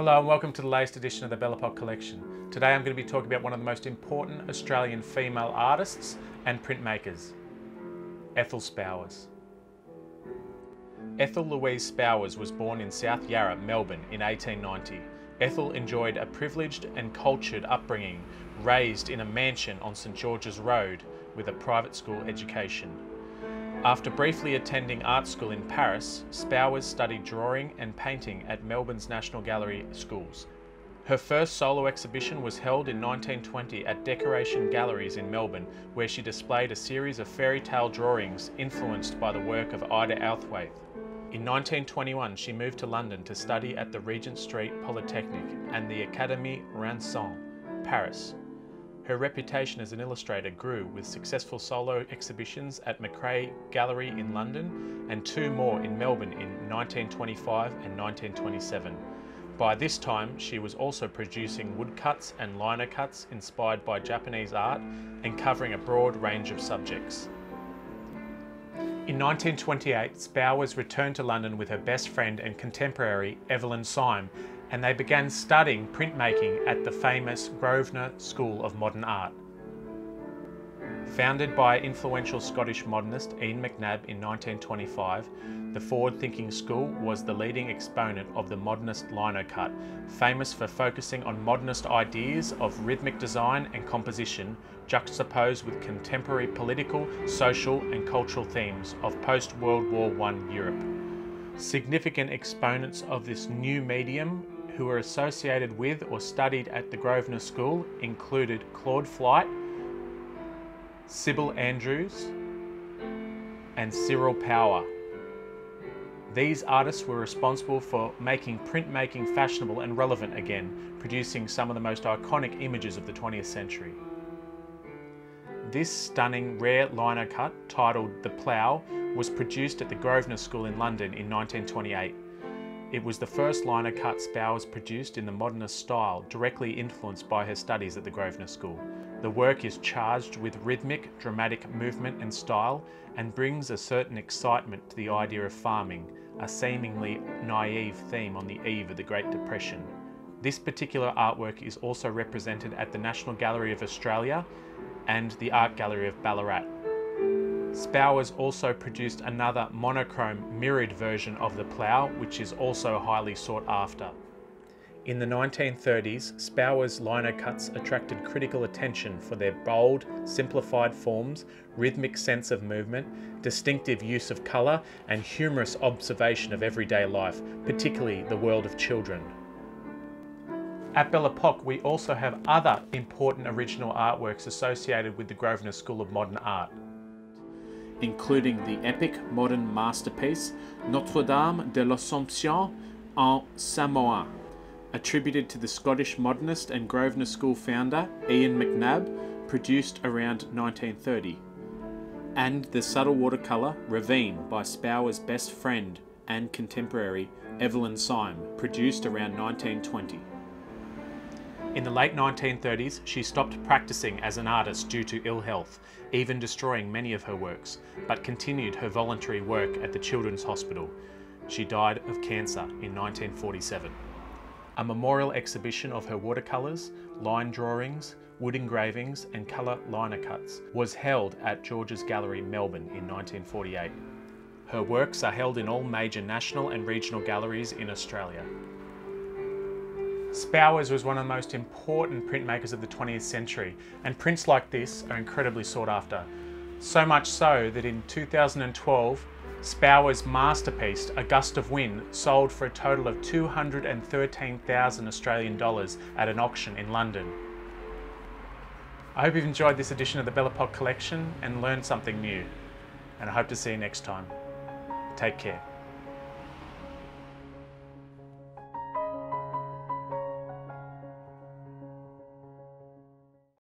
Hello and welcome to the latest edition of the Belle-Epoque collection. Today I'm going to be talking about one of the most important Australian female artists and printmakers, Ethel Spowers. Ethel Louise Spowers was born in South Yarra, Melbourne in 1890. Ethel enjoyed a privileged and cultured upbringing, raised in a mansion on St George's Road with a private school education. After briefly attending art school in Paris, Spowers studied drawing and painting at Melbourne's National Gallery schools. Her first solo exhibition was held in 1920 at Decoration Galleries in Melbourne, where she displayed a series of fairy tale drawings influenced by the work of Ida Outhwaite. In 1921, she moved to London to study at the Regent Street Polytechnic and the Académie Renshaw, Paris. Her reputation as an illustrator grew with successful solo exhibitions at Macrae Gallery in London and two more in Melbourne in 1925 and 1927. By this time, she was also producing woodcuts and lino cuts inspired by Japanese art and covering a broad range of subjects. In 1928, Spowers returned to London with her best friend and contemporary Evelyn Syme, and they began studying printmaking at the famous Grosvenor School of Modern Art. Founded by influential Scottish modernist Ian McNab in 1925, the forward-thinking school was the leading exponent of the modernist lino cut, famous for focusing on modernist ideas of rhythmic design and composition, juxtaposed with contemporary political, social and cultural themes of post-World War I Europe. Significant exponents of this new medium who were associated with or studied at the Grosvenor School included Claude Flight, Sybil Andrews, and Cyril Power. These artists were responsible for making printmaking fashionable and relevant again, producing some of the most iconic images of the 20th century. This stunning rare lino cut, titled The Plough, was produced at the Grosvenor School in London in 1928. It was the first lino cut Spowers produced in the modernist style, directly influenced by her studies at the Grosvenor School. The work is charged with rhythmic, dramatic movement and style, and brings a certain excitement to the idea of farming, a seemingly naive theme on the eve of the Great Depression. This particular artwork is also represented at the National Gallery of Australia and the Art Gallery of Ballarat. Spowers also produced another monochrome mirrored version of the plough, which is also highly sought after. In the 1930s, Spowers' lino cuts attracted critical attention for their bold, simplified forms, rhythmic sense of movement, distinctive use of colour, and humorous observation of everyday life, particularly the world of children. At Belle-Epoque, we also have other important original artworks associated with the Grosvenor School of Modern Art, including the epic modern masterpiece Notre-Dame de l'Assomption en Samoa, attributed to the Scottish modernist and Grosvenor School founder Ian McNab, produced around 1930, and the subtle watercolour Ravine by Spowers' best friend and contemporary Evelyn Syme, produced around 1920. In the late 1930s, she stopped practicing as an artist due to ill health, even destroying many of her works, but continued her voluntary work at the Children's Hospital. She died of cancer in 1947. A memorial exhibition of her watercolours, line drawings, wood engravings and colour lino cuts was held at George's Gallery, Melbourne in 1948. Her works are held in all major national and regional galleries in Australia. Spowers was one of the most important printmakers of the 20th century, and prints like this are incredibly sought after. So much so that in 2012, Spowers' masterpiece, A Gust of Wind, sold for a total of 213,000 Australian dollars at an auction in London. I hope you've enjoyed this edition of the Belle-Epoque collection and learned something new, and I hope to see you next time. Take care.